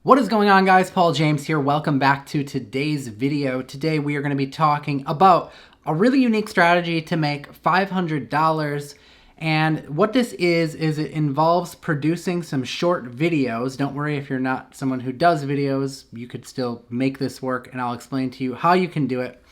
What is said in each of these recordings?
What is going on, guys? Paul James here. Welcome back to today's video. Today we are going to be talking about a really unique strategy to make $500. And what this is it involves producing some short videos. Don't worry if you're not someone who does videos, you could still make this work, and I'll explain to you how you can do it.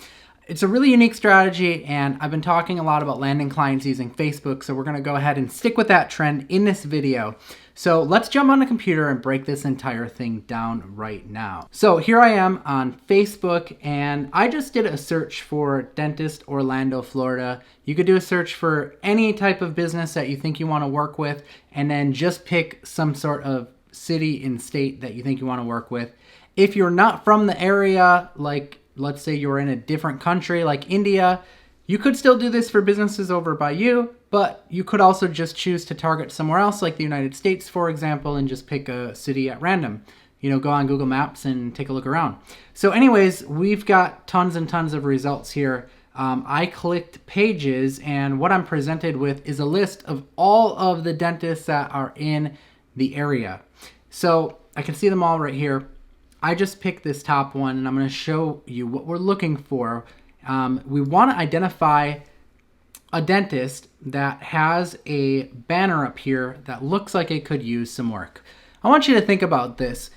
It's a really unique strategy, and I've been talking a lot about landing clients using Facebook, so we're going to go ahead and stick with that trend in this video. So let's jump on the computer and break this entire thing down right now. So here I am on Facebook, and I just did a search for Dentist Orlando, Florida. You could do a search for any type of business that you think you want to work with, and then just pick some sort of city and state that you think you want to work with. If you're not from the area, like let's say you're in a different country like India, you could still do this for businesses over by you, but you could also just choose to target somewhere else like the United States, for example, and just pick a city at random. You know, go on Google Maps and take a look around. So anyways, we've got tons and tons of results here. I clicked pages, and what I'm presented with is a list of all of the dentists that are in the area. So I can see them all right here. I just picked this top one, and I'm going to show you what we're looking for. We want to identify a dentist that has a banner up here that looks like it could use some work. I want you to think about this.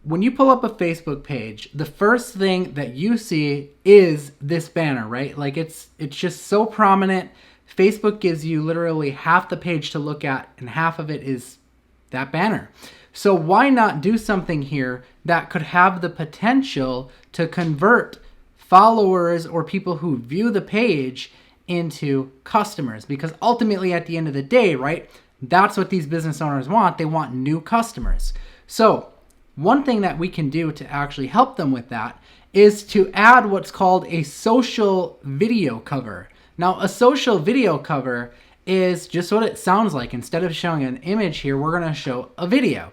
When you pull up a Facebook page, the first thing that you see is this banner, right? Like it's just so prominent. Facebook gives you literally half the page to look at, and half of it is that banner. So why not do something here that could have the potential to convert followers or people who view the page into customers? Because ultimately at the end of the day, right, that's what these business owners want. They want new customers. So one thing that we can do to actually help them with that is to add what's called a social video cover. Now, a social video cover is just what it sounds like. Instead of showing an image here, we're going to show a video.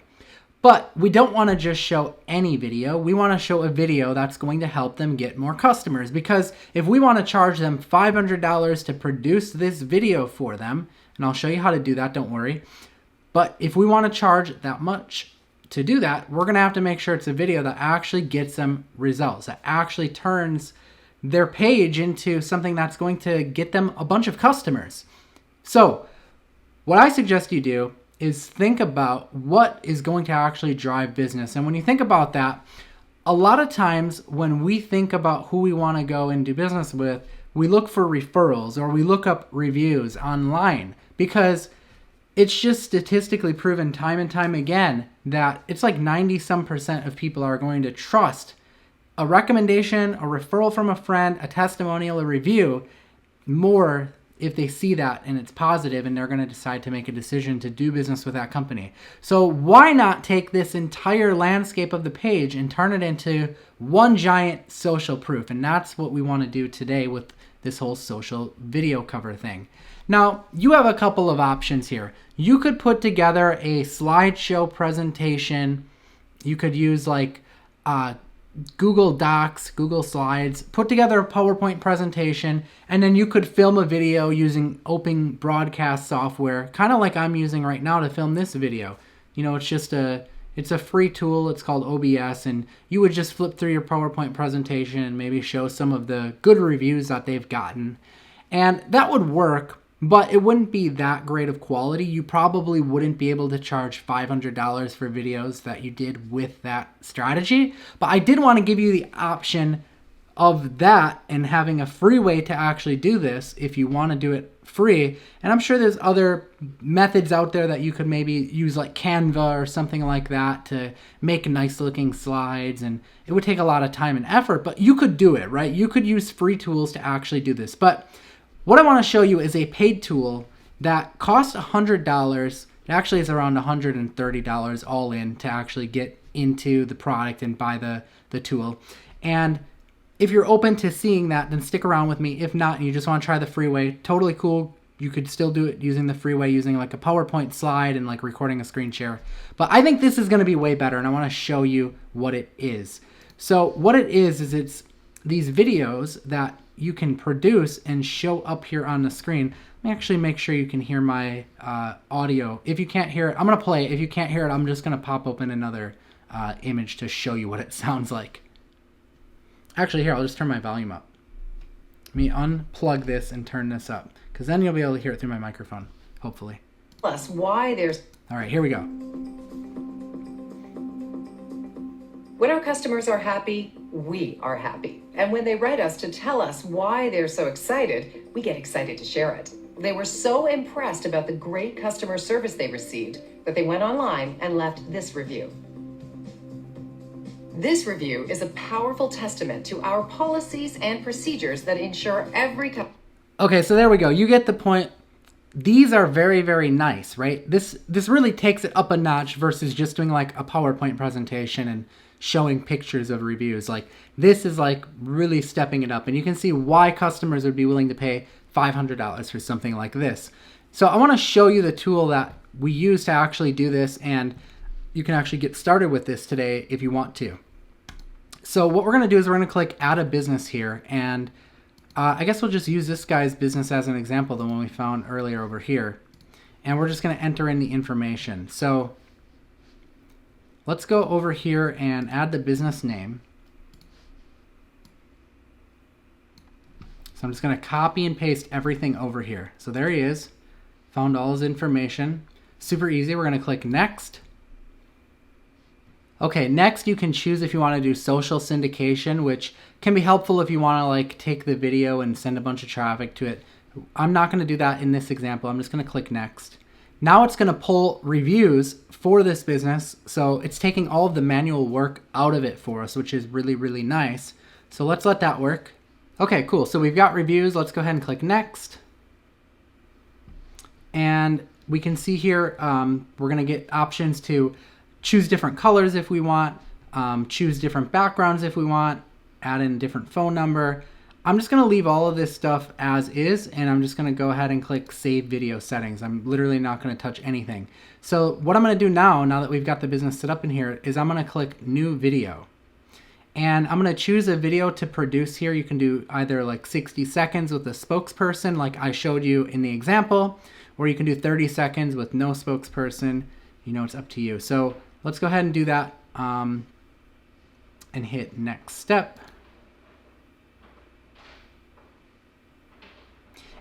But we don't want to just show any video. We want to show a video that's going to help them get more customers. Because if we want to charge them $500 to produce this video for them, and I'll show you how to do that, don't worry. But if we want to charge that much to do that, we're going to have to make sure it's a video that actually gets them results, that actually turns their page into something that's going to get them a bunch of customers. So what I suggest you do is think about what is going to actually drive business. And when you think about that, a lot of times when we think about who we want to go and do business with, we look for referrals or we look up reviews online, because it's just statistically proven time and time again that it's like 90% of people are going to trust a recommendation, a referral from a friend, a testimonial, a review more if they see that and it's positive, and they're going to decide to make a decision to do business with that company. So why not take this entire landscape of the page and turn it into one giant social proof? And that's what we want to do today with this whole social video cover thing. Now, you have a couple of options here. You could put together a slideshow presentation. You could use like Google Docs, Google Slides, put together a PowerPoint presentation, and then you could film a video using open broadcast software, kind of like I'm using right now to film this video. You know, it's a free tool. It's called OBS, and you would just flip through your PowerPoint presentation and maybe show some of the good reviews that they've gotten. And that would work, but it wouldn't be that great of quality. You probably wouldn't be able to charge $500 for videos that you did with that strategy. But I did want to give you the option of that and having a free way to actually do this if you want to do it free. And I'm sure there's other methods out there that you could maybe use, like Canva or something like that, to make nice looking slides. And it would take a lot of time and effort, but you could do it, right? You could use free tools to actually do this. But what I want to show you is a paid tool that costs $100. It actually is around $130 all in to actually get into the product and buy the tool. And if you're open to seeing that, then stick around with me. If not, and you just want to try the free way, totally cool. You could still do it using the free way, using like a PowerPoint slide and like recording a screen share. But I think this is going to be way better, and I want to show you what it is. So what it is it's these videos that you can produce and show up here on the screen. Let me actually make sure you can hear my audio. If you can't hear it, I'm going to play it. If you can't hear it, I'm just going to pop open another image to show you what it sounds like. Actually, here, I'll just turn my volume up. Let me unplug this and turn this up, because then you'll be able to hear it through my microphone, hopefully. Plus, why there's... All right, here we go. When our customers are happy, we are happy. And when they write us to tell us why they're so excited, we get excited to share it. They were so impressed about the great customer service they received that they went online and left this review. This review is a powerful testament to our policies and procedures that ensure every Okay, so there we go. You get the point. These are very, very nice, right? This really takes it up a notch versus just doing like a PowerPoint presentation and showing pictures of reviews. Like, this is like really stepping it up, and you can see why customers would be willing to pay $500 for something like this. So I want to show you the tool that we use to actually do this, and you can actually get started with this today if you want to. So what we're going to do is we're going to click add a business here, and I guess we'll just use this guy's business as an example, the one we found earlier over here, and we're just going to enter in the information. So let's go over here and add the business name. So I'm just going to copy and paste everything over here. So there he is, found all his information. Super easy. We're going to click next. Okay, next you can choose if you want to do social syndication, which can be helpful if you want to like take the video and send a bunch of traffic to it. I'm not going to do that in this example. I'm just going to click next. Now it's going to pull reviews for this business. So it's taking all of the manual work out of it for us, which is really, really nice. So let's let that work. Okay, cool. So we've got reviews. Let's go ahead and click next. And we can see here, we're going to get options to choose different colors if we want, choose different backgrounds if we want, add in a different phone number. I'm just going to leave all of this stuff as is, and I'm just going to go ahead and click Save Video Settings. I'm literally not going to touch anything. So what I'm going to do now that we've got the business set up in here, is I'm going to click New Video. And I'm going to choose a video to produce here. You can do either like 60 seconds with a spokesperson like I showed you in the example, or you can do 30 seconds with no spokesperson. You know, it's up to you. So let's go ahead and do that and hit next step.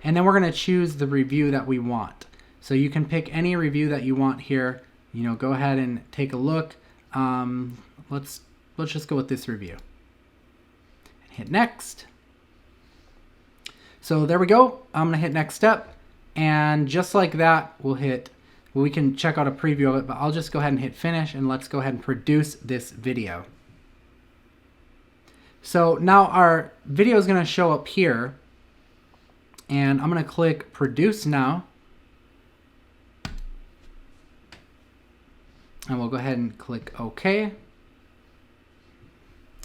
And then we're going to choose the review that we want. So you can pick any review that you want here. You know, go ahead and take a look. Let's just go with this review. And hit next. So there we go. I'm going to hit next step. And just like that, we can check out a preview of it, but I'll just go ahead and hit finish, and let's go ahead and produce this video. So now our video is going to show up here, and I'm going to click produce now. And we'll go ahead and click OK.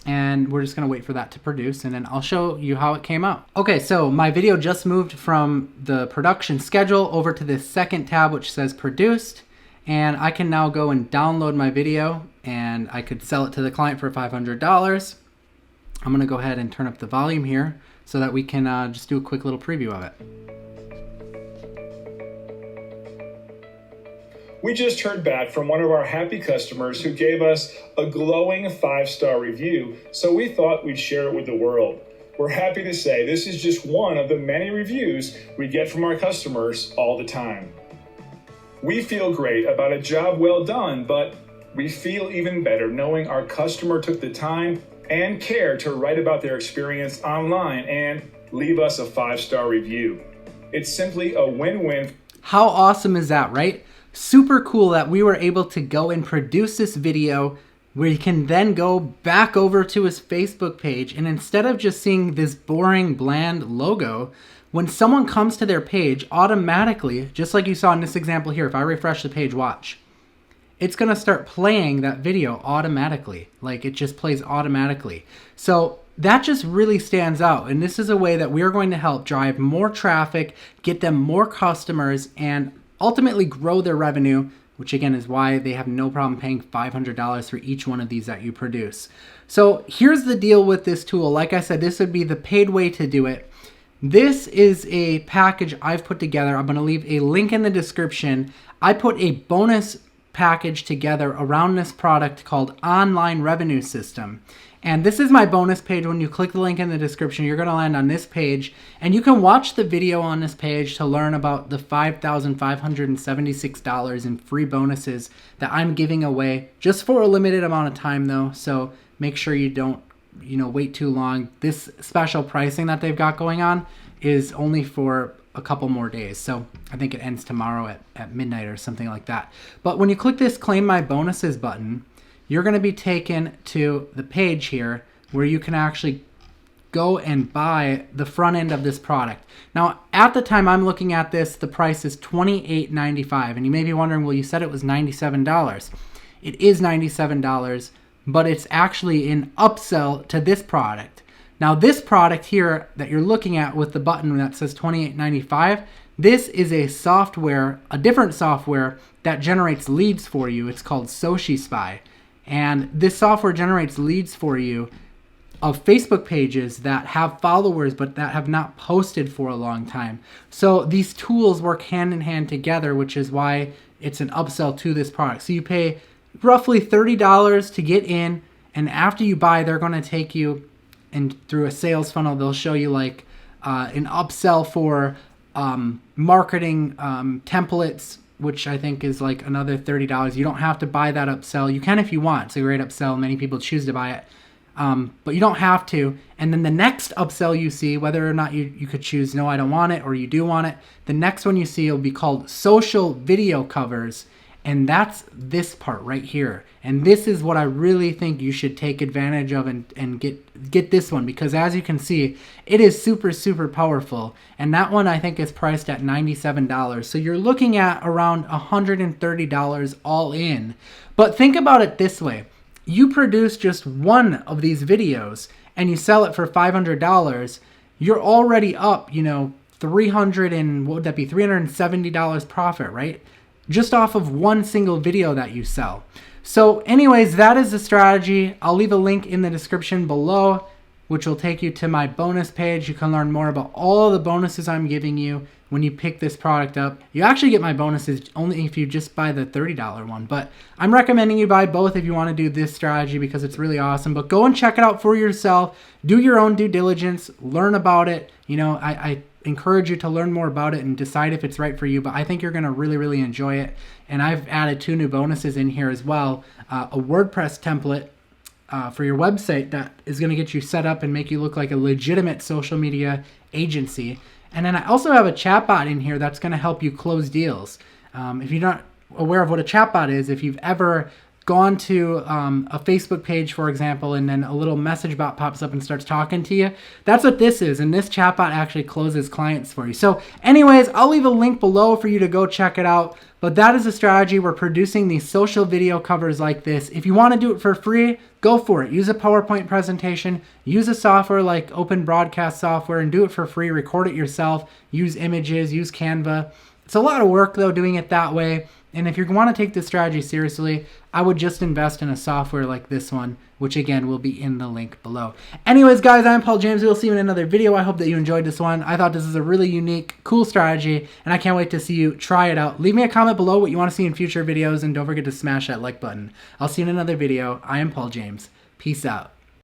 And we're just going to wait for that to produce, and then I'll show you how it came out. Okay, so my video just moved from the production schedule over to this second tab which says produced, and I can now go and download my video, and I could sell it to the client for $500. I'm going to go ahead and turn up the volume here so that we can just do a quick little preview of it. We just heard back from one of our happy customers who gave us a glowing 5-star review, so we thought we'd share it with the world. We're happy to say this is just one of the many reviews we get from our customers all the time. We feel great about a job well done, but we feel even better knowing our customer took the time and care to write about their experience online and leave us a 5-star review. It's simply a win-win. How awesome is that, right? Super cool that we were able to go and produce this video where you can then go back over to his Facebook page, and instead of just seeing this boring, bland logo, when someone comes to their page, automatically, just like you saw in this example here, if I refresh the page, watch, it's going to start playing that video automatically. Like, it just plays automatically. So that just really stands out, and this is a way that we're going to help drive more traffic, get them more customers, and ultimately grow their revenue, which again is why they have no problem paying $500 for each one of these that you produce. So here's the deal with this tool. Like I said, this would be the paid way to do it. This is a package I've put together. I'm going to leave a link in the description. I put a bonus package together around this product called Online Revenue System. And this is my bonus page. When you click the link in the description, you're going to land on this page, and you can watch the video on this page to learn about the $5,576 in free bonuses that I'm giving away just for a limited amount of time though. So make sure you don't, wait too long. This special pricing that they've got going on is only for a couple more days. So I think it ends tomorrow at midnight or something like that. But when you click this Claim My Bonuses button, you're going to be taken to the page here where you can actually go and buy the front end of this product. Now, at the time I'm looking at this, the price is $28.95. And you may be wondering, well, you said it was $97. It is $97, but it's actually an upsell to this product. Now, this product here that you're looking at with the button that says $28.95, this is a different software that generates leads for you. It's called SociSpy. And this software generates leads for you of Facebook pages that have followers but that have not posted for a long time. So these tools work hand in hand together, which is why it's an upsell to this product. So you pay roughly $30 to get in, and after you buy, they're going to take you and through a sales funnel. They'll show you like an upsell for marketing templates, which I think is like another $30. You don't have to buy that upsell. You can if you want. It's a great upsell. Many people choose to buy it, but you don't have to. And then the next upsell you see, whether or not you could choose, no, I don't want it, or you do want it, the next one you see will be called Social Video Covers. And that's this part right here. And this is what I really think you should take advantage of and get this one, because as you can see, it is super, super powerful. And that one I think is priced at $97. So you're looking at around $130 all in. But think about it this way. You produce just one of these videos and you sell it for $500. You're already up, $370 profit, right? Just off of one single video that you sell. So anyways, that is the strategy. I'll leave a link in the description below, which will take you to my bonus page. You can learn more about all the bonuses I'm giving you when you pick this product up. You actually get my bonuses only if you just buy the $30 one, but I'm recommending you buy both if you want to do this strategy because it's really awesome. But go and check it out for yourself. Do your own due diligence, learn about it. I encourage you to learn more about it and decide if it's right for you, but I think you're going to really, really enjoy it. And I've added 2 new bonuses in here as well. A WordPress template for your website that is going to get you set up and make you look like a legitimate social media agency. And then I also have a chatbot in here that's going to help you close deals. If you're not aware of what a chatbot is, if you've ever gone to a Facebook page, for example, and then a little message bot pops up and starts talking to you, that's what this is. And this chatbot actually closes clients for you. So anyways, I'll leave a link below for you to go check it out. But that is a strategy. We're producing these social video covers like this. If you want to do it for free, go for it. Use a PowerPoint presentation, use a software like Open Broadcast software and do it for free. Record it yourself, use images, use Canva. It's a lot of work though doing it that way. And if you want to take this strategy seriously, I would just invest in a software like this one, which again will be in the link below. Anyways, guys, I'm Paul James. We'll see you in another video. I hope that you enjoyed this one. I thought this is a really unique, cool strategy, and I can't wait to see you try it out. Leave me a comment below what you want to see in future videos, and don't forget to smash that like button. I'll see you in another video. I am Paul James. Peace out.